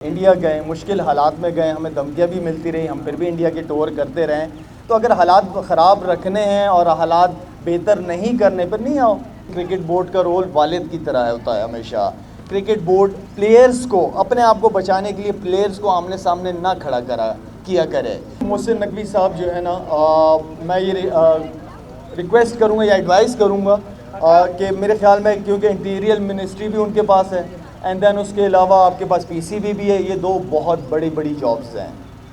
India गए, मुश्किल हालात में गए, हमें धमकियाँ भी मिलती रही, हम फिर भी इंडिया के टूर करते रहें। तो अगर हालात ख़राब रखने हैं और हालात बेहतर नहीं करने पर नहीं आओ। क्रिकेट बोर्ड का रोल वालिद की तरह होता है हमेशा। क्रिकेट बोर्ड प्लेयर्स को, अपने आप को बचाने के लिए प्लेयर्स को आमने सामने ना खड़ा किया करे। मोहसिन नकवी साहब जो है ना, मैं ये रिक्वेस्ट करूँगा या एडवाइस करूँगा कि मेरे ख्याल में, क्योंकि इंटीरियर मिनिस्ट्री भी उनके पास है एंड देन उसके अलावा आपके पास पीसीबी भी है, ये दो बहुत बड़ी जॉब्स हैं।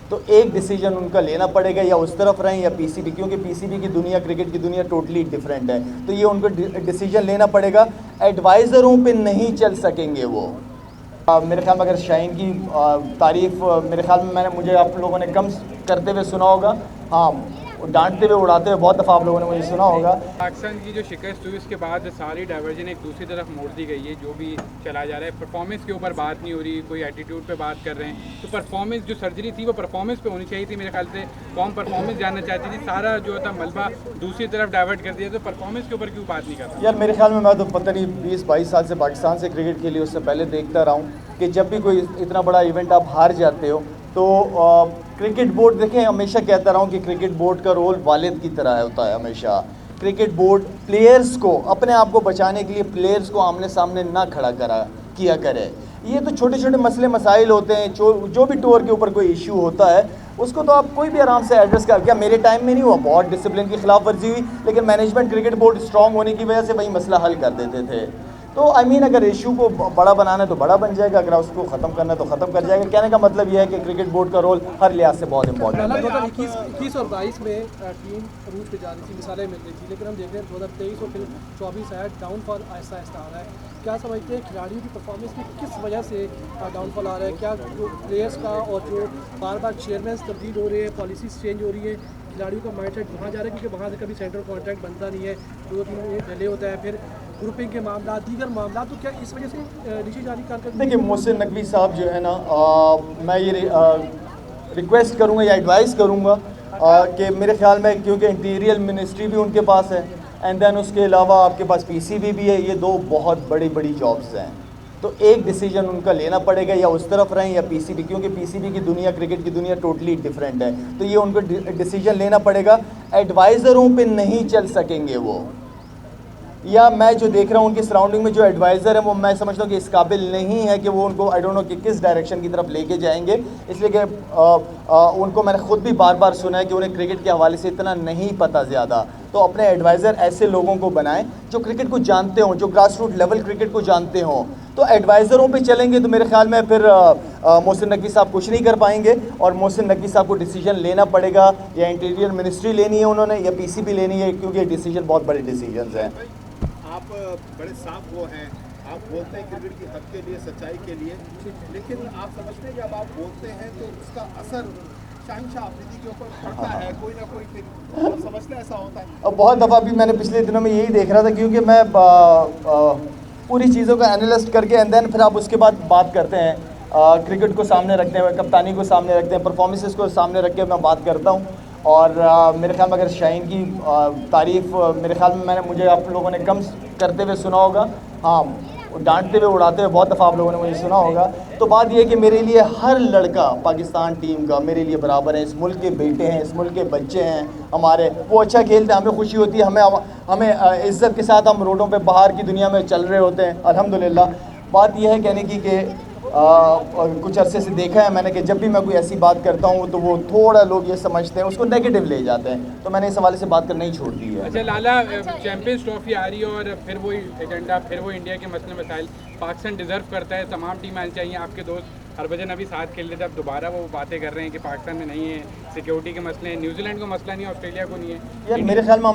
तो एक डिसीजन उनका लेना पड़ेगा, या उस तरफ रहें या पीसीबी, क्योंकि पीसीबी की दुनिया, क्रिकेट की दुनिया टोटली डिफरेंट है। तो ये उनको डिसीजन लेना पड़ेगा। एडवाइज़रों पे नहीं चल सकेंगे वो। मेरे ख्याल में अगर शाहीन की तारीफ़, मेरे ख्याल में मुझे आप लोगों ने कम करते हुए सुना होगा। हाँ, डांटते हुए उड़ाते हुए बहुत दफ़ा आप लोगों ने मुझे सुना होगा। पाकिस्तान की जो शिकस्त हुई उसके बाद सारी डाइवर्जन एक दूसरी तरफ मोड़ दी गई है। जो भी चला जा रहा है, परफॉर्मेंस के ऊपर बात नहीं हो रही, कोई एटीट्यूड पे बात कर रहे हैं। तो परफॉर्मेंस जो सर्जरी थी वो परफॉर्मेंस पे होनी चाहिए थी। मेरे ख्याल से कौम परफॉर्मेंस जानना चाहती थी, सारा जो था मलबा दूसरी तरफ डाइवर्ट कर दिया। तो परफॉर्मेंस के ऊपर क्यों बात नहीं कर रहा? यार मेरे ख्याल में, मैं तो पता नहीं 20-22 साल से पाकिस्तान से क्रिकेट के लिए, उससे पहले देखता रहा हूँ कि जब भी कोई इतना बड़ा इवेंट आप हार जाते हो तो क्रिकेट बोर्ड, देखें, हमेशा कहता रहा हूँ कि क्रिकेट बोर्ड का रोल वालिद की तरह होता है हमेशा। क्रिकेट बोर्ड प्लेयर्स को, अपने आप को बचाने के लिए प्लेयर्स को आमने सामने ना किया करे। ये तो छोटे छोटे मसले मसाइल होते हैं। जो भी टूर के ऊपर कोई इशू होता है उसको तो आप कोई भी आराम से एड्रेस कर। क्या मेरे टाइम में नहीं हुआ? बहुत डिसिप्लिन की खिलाफ वर्जी हुई, लेकिन मैनेजमेंट, क्रिकेट बोर्ड स्ट्रांग होने की वजह से वही मसला हल कर देते थे। तो आई मीन, अगर इशू को बड़ा बनाना है तो बड़ा बन जाएगा, अगर उसको ख़त्म करना है तो ख़त्म कर जाएगा। कहने का मतलब यह है कि क्रिकेट बोर्ड का रोल हर लिहाज से बहुत इंपॉर्टेंट है। 2021 और 22 में टीम रूट पे जा रही थी, मिसालें मिल रही थी, लेकिन हम देख रहे हैं 2023 और फिर 24 है, डाउनफॉल आहिस्ता आहिस्ता आ रहा है। क्या समझते हैं खिलाड़ियों की परफॉर्मेंस में किस वजह से डाउनफॉल आ रहा है? क्या जो प्लेयर्स का और जो बार बार चेयरमैन तब्दील हो रहे हैं, पॉलिसीज चेंज हो रही है, खिलाड़ियों का माइंडसेट वहाँ जा रहा है क्योंकि वहाँ से कभी सेंट्रल कॉन्ट्रैक्ट बनता नहीं है, 2-3 पहले होता है, फिर ग्रुपिंग के मामला, दीगर मामला, तो क्या इस वजह से नीचे जारी कारकर्दगी? देखिए, मोहसिन नकवी साहब जो है ना, मैं ये रिक्वेस्ट करूँगा या एडवाइस करूँगा कि मेरे ख्याल में, क्योंकि इंटीरियर मिनिस्ट्री भी उनके पास है एंड देन उसके अलावा आपके पास पीसीबी भी है, ये दो बहुत बड़ी जॉब्स हैं। तो एक डिसीजन उनका लेना पड़ेगा, या उस तरफ रहें या पीसीबी, क्योंकि पीसीबी की दुनिया, क्रिकेट की दुनिया टोटली डिफरेंट है। तो ये उनको डिसीजन लेना पड़ेगा। एडवाइज़रों पे नहीं चल सकेंगे वो। या मैं जो देख रहा हूँ उनकी सराउंडिंग में जो एडवाइज़र है, वो मैं समझता हूँ कि इस काबिल नहीं है कि वो उनको, आई डोंट नो कि किस डायरेक्शन की तरफ लेके जाएंगे। इसलिए कि उनको मैंने ख़ुद भी बार सुना है कि उन्हें क्रिकेट के हवाले से इतना नहीं पता ज़्यादा। तो अपने एडवाइज़र ऐसे लोगों को बनाएं जो क्रिकेट को जानते हों, जो ग्रास रूट लेवल क्रिकेट को जानते हों। तो एडवाइज़रों पे चलेंगे तो मेरे ख्याल में फिर मोहसिन नकवी साहब कुछ नहीं कर पाएंगे, और मोहसिन नकवी साहब को डिसीजन लेना पड़ेगा, या इंटीरियर मिनिस्ट्री लेनी है उन्होंने, या पीसीबी लेनी है, क्योंकि ये डिसीजन बहुत बड़े डिसीजन हैं। आप बड़े साफ वो हैं, आप बोलते हैं क्रिकेट की हक के लिए, सच्चाई के लिए, लेकिन आप समझते हैं जब आप बोलते हैं तो उसका असर शहंशाह आफरीदी के ऊपर पड़ता है, कोई ना कोई, फिर आप समझते हैं ऐसा होता है? अब बहुत दफ़ा भी मैंने पिछले दिनों में यही देख रहा था, क्योंकि मैं पूरी चीज़ों का एनालिस्ट करके एंड देन फिर आप उसके बाद बात करते हैं, क्रिकेट को सामने रखते हैं, कप्तानी को सामने रखते हैं, परफॉर्मेंसेस को सामने रख के मैं बात करता हूँ। और मेरे ख्याल में अगर शाहीन की तारीफ़, मेरे ख्याल में मुझे आप लोगों ने कम करते हुए सुना होगा। हाँ, डांटते हुए उड़ाते हुए बहुत दफ़ा आप लोगों ने मुझे सुना होगा। तो बात यह है कि मेरे लिए हर लड़का पाकिस्तान टीम का मेरे लिए बराबर है। इस मुल्क के बेटे हैं, इस मुल्क के बच्चे हैं हमारे, वो अच्छा खेलते हैं, हमें खुशी होती है, हमें इज़्ज़त के साथ हम रोडों पे बाहर की दुनिया में चल रहे होते हैं, अल्हम्दुलिल्लाह। बात यह है कहने की कि कुछ अरसे से देखा है मैंने कि जब भी मैं कोई ऐसी बात करता हूँ तो वो थोड़ा लोग ये समझते हैं, उसको नेगेटिव ले जाते हैं। तो मैंने इस हवाले से बात करना ही छोड़ दी है। अच्छा लाला, चैंपियंस ट्रॉफी आ रही है और फिर वही एजेंडा, फिर वो इंडिया के मसले मसाइल। पाकिस्तान डिज़र्व करता है, तमाम टीम आनी चाहिए। आपके दोस्त हरभजन अभी साथ खेल रहे थे, अब दोबारा वो बातें कर रहे हैं कि पाकिस्तान में नहीं है, सिक्योरिटी के मसले हैं। न्यूजीलैंड को मसला नहीं है, ऑस्ट्रेलिया को नहीं है। यार मेरे ख्याल में